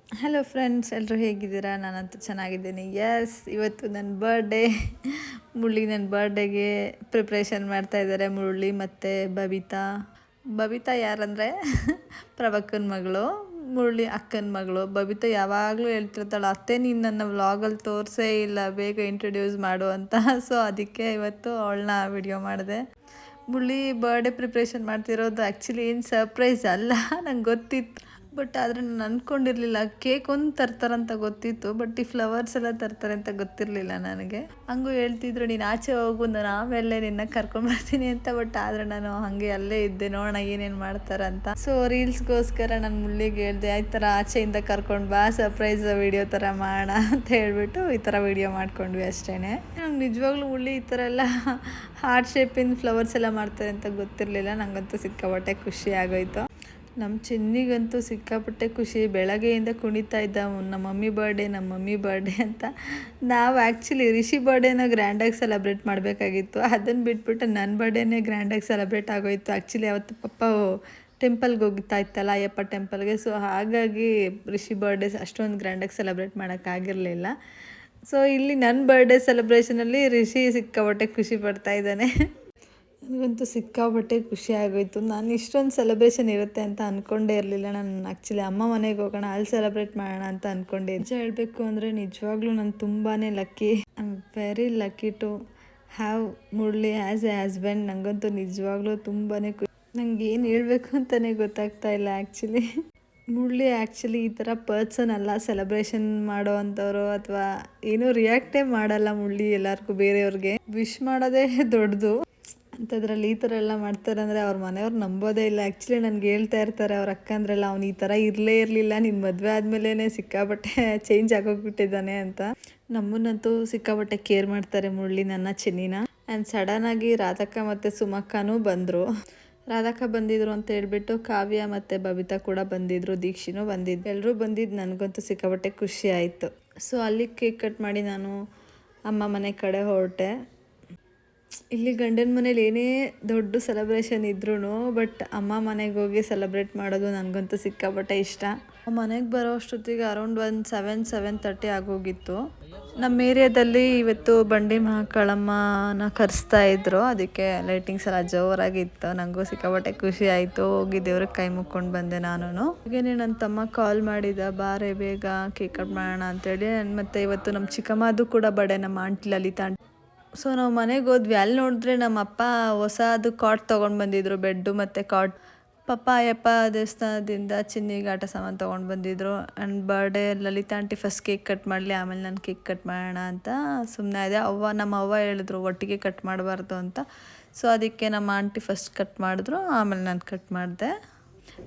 Hello friends, ಎಲ್ಲರೂ ಹೇಗಿದ್ದೀರಾ? ನಾನಂತೂ ಚೆನ್ನಾಗಿದ್ದೀನಿ. ಇವತ್ತು ನನ್ನ ಬರ್ಡೇ. ನನ್ನ ಬರ್ಡೇಗೆ ಪ್ರಿಪ್ರೇಷನ್ ಮಾಡ್ತಾಯಿದ್ದಾರೆ ಮುರಳಿ ಮತ್ತು ಬಬಿತಾ. ಬಬಿತಾ ಯಾರಂದರೆ ಪ್ರಭಕ್ಕನ ಮಗಳು, ಮುರಳಿ ಅಕ್ಕನ ಮಗಳು. ಬಬಿತಾ ಯಾವಾಗಲೂ ಹೇಳ್ತಿರ್ತಾಳೆ, ಅತ್ತೆ ನೀನು ನನ್ನ ವ್ಲಾಗಲ್ಲಿ ತೋರಿಸೇ ಇಲ್ಲ, ಬೇಗ ಇಂಟ್ರೊಡ್ಯೂಸ್ ಮಾಡು ಅಂತ. ಸೊ ಅದಕ್ಕೆ ಇವತ್ತು ಅವಳನ್ನ ವಿಡಿಯೋ ಮಾಡಿದೆ. ಮುರಳಿ ಬರ್ಡೇ ಪ್ರಿಪ್ರೇಷನ್ ಮಾಡ್ತಿರೋದು ಆ್ಯಕ್ಚುಲಿ ಏನು ಸರ್ಪ್ರೈಸ್ ಅಲ್ಲ, ನಂಗೆ ಗೊತ್ತಿತ್ತು. ಬಟ್ ಆದರೆ ನಾನು ಅಂದ್ಕೊಂಡಿರಲಿಲ್ಲ ಕೇಕ್ ಒಂದು ತರ್ತಾರಂತ ಗೊತ್ತಿತ್ತು, ಬಟ್ ಈ ಫ್ಲವರ್ಸ್ ಎಲ್ಲ ತರ್ತಾರೆ ಅಂತ ಗೊತ್ತಿರಲಿಲ್ಲ ನನಗೆ. ಹಂಗೂ ಹೇಳ್ತಿದ್ರು, ನೀನು ಆಚೆ ಹೋಗು, ನಾನು ಆಮೇಲೆ ನಿನ್ನ ಕರ್ಕೊಂಡ್ಬರ್ತೀನಿ ಅಂತ. ಬಟ್ ಆದರೆ ನಾನು ಹಾಗೆ ಅಲ್ಲೇ ಇದ್ದೆ, ನೋಡೋಣ ಏನೇನು ಮಾಡ್ತಾರಂತ. ಸೊ ರೀಲ್ಸ್ಗೋಸ್ಕರ ನಾನು ಮುಳ್ಳಿಗೆ ಹೇಳಿದೆ, ಈ ಥರ ಆಚೆಯಿಂದ ಕರ್ಕೊಂಡು ಬಾ, ಸರ್ಪ್ರೈಸ್ ವಿಡಿಯೋ ಥರ ಮಾಡೋಣ ಅಂತ ಹೇಳ್ಬಿಟ್ಟು ಈ ಥರ ವಿಡಿಯೋ ಮಾಡ್ಕೊಂಡ್ವಿ ಅಷ್ಟೇ. ನಂಗೆ ನಿಜವಾಗ್ಲೂ ಮುಳ್ಳಿ ಈ ಥರ ಎಲ್ಲ ಹಾರ್ಟ್ ಶೇಪಿನ ಫ್ಲವರ್ಸ್ ಎಲ್ಲ ಮಾಡ್ತಾರೆ ಅಂತ ಗೊತ್ತಿರಲಿಲ್ಲ. ನನಗಂತೂ ಸಿಕ್ಕಾಪಟ್ಟೆ ಖುಷಿ ಆಗೋಯ್ತು. ನಮ್ಮ ಚಿನ್ನಿಗಂತೂ ಸಿಕ್ಕಾಪಟ್ಟೆ ಖುಷಿ. ಬೆಳಗ್ಗೆಯಿಂದ ಕುಣಿತಾ ಇದ್ದ, ನಮ್ಮ ಮಮ್ಮಿ ಬರ್ಡೇ ಅಂತ. ನಾವು ಆ್ಯಕ್ಚುಲಿ ರಿಷಿ ಬರ್ಡೇನ ಗ್ರ್ಯಾಂಡಾಗಿ ಸೆಲೆಬ್ರೇಟ್ ಮಾಡಬೇಕಾಗಿತ್ತು. ಅದನ್ನು ಬಿಟ್ಬಿಟ್ಟು ನನ್ನ ಬರ್ಡೇನೇ ಗ್ರ್ಯಾಂಡಾಗಿ ಸೆಲೆಬ್ರೇಟ್ ಆಗೋಯಿತು. ಆ್ಯಕ್ಚುಲಿ ಅವತ್ತು ಪಪ್ಪ ಟೆಂಪಲ್ಗೆ ಹೋಗ್ತಾ ಇತ್ತಲ್ಲ, ಅಯ್ಯಪ್ಪ ಟೆಂಪಲ್ಗೆ. ಸೊ ಹಾಗಾಗಿ ರಿಷಿ ಬರ್ಡೇ ಅಷ್ಟೊಂದು ಗ್ರ್ಯಾಂಡಾಗಿ ಸೆಲೆಬ್ರೇಟ್ ಮಾಡೋಕ್ಕಾಗಿರಲಿಲ್ಲ. ಸೊ ಇಲ್ಲಿ ನನ್ನ ಬರ್ಡೇ ಸೆಲೆಬ್ರೇಷನಲ್ಲಿ ರಿಷಿ ಸಿಕ್ಕಾಪಟ್ಟೆ ಖುಷಿ ಪಡ್ತಾ ಇದ್ದಾನೆ. ನನಗಂತೂ ಸಿಕ್ಕಾಪಟ್ಟೆ ಖುಷಿ ಆಗೋಯಿತು. ನಾನು ಇಷ್ಟೊಂದು ಸೆಲೆಬ್ರೇಷನ್ ಇರುತ್ತೆ ಅಂತ ಅಂದ್ಕೊಂಡೇ ಇರಲಿಲ್ಲ. ನಾನು ಆ್ಯಕ್ಚುಲಿ ಅಮ್ಮ ಮನೆಗೆ ಹೋಗೋಣ, ಅಲ್ಲಿ ಸೆಲೆಬ್ರೇಟ್ ಮಾಡೋಣ ಅಂತ ಅಂದ್ಕೊಂಡೆ. ನಿಜ ಹೇಳಬೇಕು ಅಂದರೆ ನಿಜವಾಗ್ಲೂ ನಾನು ತುಂಬಾ lucky. I am very lucky to have Murali as a husband. ನನಗಂತೂ ನಿಜವಾಗ್ಲೂ ತುಂಬಾ ನಂಗೆ ಏನು ಹೇಳಬೇಕು ಅಂತಲೇ ಗೊತ್ತಾಗ್ತಾ ಇಲ್ಲ ಆ್ಯಕ್ಚುಲಿ. ಮುರಳಿ ಆ್ಯಕ್ಚುಲಿ ಈ ಥರ ಪರ್ಸನ್ ಅಲ್ಲ, ಸೆಲೆಬ್ರೇಷನ್ ಮಾಡೋ ಅಂಥವ್ರು ಅಥವಾ ಏನೂ ರಿಯಾಕ್ಟೇ ಮಾಡಲ್ಲ. ಮುರಳಿ ಎಲ್ಲರಿಗೂ ಬೇರೆಯವ್ರಿಗೆ ವಿಶ್ ಮಾಡೋದೇ ದೊಡ್ಡದು. ಅಂಥದ್ರಲ್ಲಿ ಈ ಥರ ಎಲ್ಲ ಮಾಡ್ತಾರೆ ಅಂದರೆ ಅವ್ರ ಮನೆಯವ್ರು ನಂಬೋದೇ ಇಲ್ಲ. ಆ್ಯಕ್ಚುಲಿ ನನಗೆ ಹೇಳ್ತಾ ಇರ್ತಾರೆ ಅವ್ರ ಅಕ್ಕಂದ್ರೆಲ್ಲ, ಅವ್ನು ಈ ಥರ ಇರಲಿಲ್ಲ, ನಿನ್ನ ಮದುವೆ ಆದಮೇಲೆ ಸಿಕ್ಕಾಪಟ್ಟೆ ಚೇಂಜ್ ಆಗೋಗ್ಬಿಟ್ಟಿದ್ದಾನೆ ಅಂತ. ನಮ್ಮನ್ನಂತೂ ಸಿಕ್ಕಾಪಟ್ಟೆ ಕೇರ್ ಮಾಡ್ತಾರೆ ಮುರಳಿ, ನನ್ನ ಚಿನ್ನಿನ. ಆ್ಯಂಡ್ ಸಡನ್ನಾಗಿ ರಾಧಕ್ಕ ಮತ್ತು ಸುಮಕ್ಕನೂ ಬಂದರು. ರಾಧಕ್ಕ ಬಂದಿದ್ರು ಅಂತ ಹೇಳ್ಬಿಟ್ಟು ಕಾವ್ಯ ಮತ್ತು ಬಬಿತಾ ಕೂಡ ಬಂದಿದ್ರು, ದೀಕ್ಷಿನೂ ಬಂದಿದ್ದು. ಎಲ್ಲರೂ ಬಂದಿದ್ದು ನನಗಂತೂ ಸಿಕ್ಕಾಪಟ್ಟೆ ಖುಷಿ ಆಯಿತು. ಸೊ ಅಲ್ಲಿ ಕೇಕ್ ಕಟ್ ಮಾಡಿ ನಾನು ಅಮ್ಮ ಮನೆ ಕಡೆ ಹೊರಟೆ. ಇಲ್ಲಿ ಗಂಡನ ಮನೇಲಿ ಏನೇ ದೊಡ್ಡ ಸೆಲೆಬ್ರೇಷನ್ ಇದ್ರೂ ಬಟ್ ಅಮ್ಮ ಮನೆಗೆ ಹೋಗಿ ಸೆಲೆಬ್ರೇಟ್ ಮಾಡೋದು ನನಗಂತೂ ಸಿಕ್ಕಾಪಟ್ಟೆ ಇಷ್ಟ. ಮನೆಗೆ ಬರೋ ಅಷ್ಟೊತ್ತಿಗೆ ಅರೌಂಡ್ 7:30 ಆಗೋಗಿತ್ತು. ನಮ್ಮ ಏರಿಯಾದಲ್ಲಿ ಇವತ್ತು ಬಂಡಿ ಮಹಾಕಾಳಮ್ಮನ ಕರೆಸ್ತಾ ಇದ್ರು, ಅದಕ್ಕೆ ಲೈಟಿಂಗ್ಸ್ ಎಲ್ಲ ಜೋರಾಗಿತ್ತು. ನನಗೂ ಸಿಕ್ಕಾಪಟ್ಟೆ ಖುಷಿ ಆಯಿತು. ಹೋಗಿ ದೇವ್ರಿಗೆ ಕೈ ಮುಕ್ಕೊಂಡು ಬಂದೆ ನಾನು. ಹಾಗೇನೆ ನನ್ನ ತಮ್ಮ ಕಾಲ್ ಮಾಡಿದ, ಬಾರೆ ಬೇಗ ಕೇಕ್ ಕಟ್ ಮಾಡೋಣ ಅಂತೇಳಿ. ಮತ್ತು ಇವತ್ತು ನಮ್ಮ ಚಿಕ್ಕಮ್ಮದು ಕೂಡ ಬರ್ಡೇ, ನಮ್ಮ ಆಂಟಿ ಲಲಿತಾ ಆಂಟಿ. ಸೊ ನಾವು ಮನೆಗೆ ಹೋದ್ವಿ. ಅಲ್ಲಿ ನೋಡಿದ್ರೆ ನಮ್ಮ ಅಪ್ಪ ಹೊಸದು ಕಾಟ್ ತೊಗೊಂಡು ಬಂದಿದ್ರು, ಬೆಡ್ಡು ಮತ್ತು ಕಾಟ್. ಪಪ್ಪ ಅಯ್ಯಪ್ಪ ದೇವಸ್ಥಾನದಿಂದ ಚಿನ್ನಿಗೆ ಆಟ ಸಾಮಾನು ತೊಗೊಂಡು ಬಂದಿದ್ರು. And birthday Lalita aunty first cake cut ಮಾಡಲಿ, ಆಮೇಲೆ ನಾನು ಕೇಕ್ ಕಟ್ ಮಾಡೋಣ ಅಂತ ಸುಮ್ಮನೆ ಇದೆ. ನಮ್ಮ ಅವ್ವ ಹೇಳಿದ್ರು ಒಟ್ಟಿಗೆ ಕಟ್ ಮಾಡಬಾರ್ದು ಅಂತ. ಸೊ ಅದಕ್ಕೆ ನಮ್ಮ ಆಂಟಿ ಫಸ್ಟ್ ಕಟ್ ಮಾಡಿದ್ರು, ಆಮೇಲೆ ನಾನು ಕಟ್ ಮಾಡಿದೆ.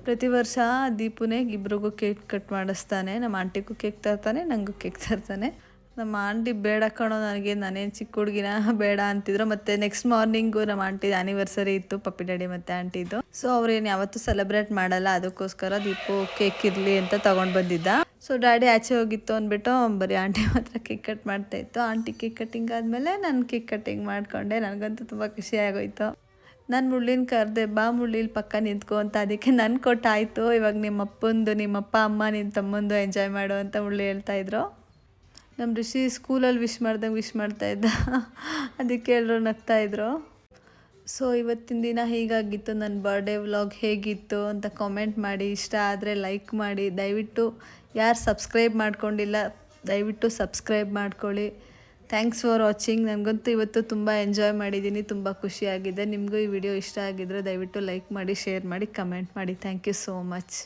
ಪ್ರತಿ ವರ್ಷ ದೀಪುನೇ ಇಬ್ರಿಗೂ ಕೇಕ್ ಕಟ್ ಮಾಡಿಸ್ತಾನೆ. ನಮ್ಮ ಆಂಟಿಗೂ ಕೇಕ್ ತರ್ತಾನೆ, ನನಗೂ ಕೇಕ್ ತರ್ತಾನೆ. ನಮ್ಮ ಆಂಟಿ ಬೇಡ ಕಣೋ ನನಗೆ, ನಾನೇನು ಚಿಕ್ಕ ಹುಡುಗಿನ ಬೇಡ ಅಂತಿದ್ರು. ಮತ್ತು ನೆಕ್ಸ್ಟ್ ಮಾರ್ನಿಂಗು ನಮ್ಮ ಆಂಟಿದು ಆ್ಯನಿವರ್ಸರಿ ಇತ್ತು, ಪಪ್ಪಿ ಡ್ಯಾಡಿ ಮತ್ತು ಆಂಟಿದು. ಸೊ ಅವ್ರೇನು ಯಾವತ್ತೂ ಸೆಲೆಬ್ರೇಟ್ ಮಾಡಲ್ಲ, ಅದಕ್ಕೋಸ್ಕರ ದೀಪು ಕೇಕ್ ಇರಲಿ ಅಂತ ತೊಗೊಂಡು ಬಂದಿದ್ದ. ಸೊ ಡ್ಯಾಡಿ ಆಚೆ ಹೋಗಿತ್ತು ಅಂದ್ಬಿಟ್ಟು ಬರೀ ಆಂಟಿ ಮಾತ್ರ ಕೇಕ್ ಕಟ್ ಮಾಡ್ತಾಯಿತ್ತು. ಆಂಟಿ ಕೇಕ್ ಕಟ್ಟಿಂಗ್ ಆದಮೇಲೆ ನಾನು ಕೇಕ್ ಕಟ್ಟಿಂಗ್ ಮಾಡಿಕೊಂಡೆ. ನನಗಂತೂ ತುಂಬ ಖುಷಿ ಆಗೋಯಿತು. ನಾನು ಮುಳ್ಳಿನ ಕರೆದೆ, ಬಾ ಮುಳ್ಳಿಲಿ ಪಕ್ಕ ನಿಂತ್ಕೊ ಅಂತ. ಅದಕ್ಕೆ ನನ್ನ ಕೊಟ್ಟಾಯಿತು, ಇವಾಗ ನಿಮ್ಮಪ್ಪ ಅಮ್ಮ ನಿನ್ನ ತಮ್ಮಂದು ಎಂಜಾಯ್ ಮಾಡು ಅಂತ ಮುಳ್ಳಿ ಹೇಳ್ತಾಯಿದ್ರು. ನಮ್ಮ ಋಷಿ ಸ್ಕೂಲಲ್ಲಿ ವಿಶ್ ಮಾಡ್ತಾಯಿದ್ದ, ಅದಕ್ಕೆ ಎಲ್ಲರೂ ನಗ್ತಾಯಿದ್ರು. ಸೊ ಇವತ್ತಿನ ದಿನ ಹೀಗಾಗಿತ್ತು. ನನ್ನ ಬರ್ಡೇ ವ್ಲಾಗ್ ಹೇಗಿತ್ತು ಅಂತ ಕಾಮೆಂಟ್ ಮಾಡಿ. ಇಷ್ಟ ಆದರೆ ಲೈಕ್ ಮಾಡಿ. ದಯವಿಟ್ಟು ಯಾರು ಸಬ್ಸ್ಕ್ರೈಬ್ ಮಾಡ್ಕೊಂಡಿಲ್ಲ ದಯವಿಟ್ಟು ಸಬ್ಸ್ಕ್ರೈಬ್ ಮಾಡ್ಕೊಳ್ಳಿ. Thanks for watching. ನನಗಂತೂ ಇವತ್ತು ತುಂಬ ಎಂಜಾಯ್ ಮಾಡಿದ್ದೀನಿ, ತುಂಬ ಖುಷಿಯಾಗಿದೆ. ನಿಮಗೂ ಈ ವಿಡಿಯೋ ಇಷ್ಟ ಆಗಿದ್ದರೆ ದಯವಿಟ್ಟು ಲೈಕ್ ಮಾಡಿ, ಶೇರ್ ಮಾಡಿ, ಕಮೆಂಟ್ ಮಾಡಿ. Thank you so much.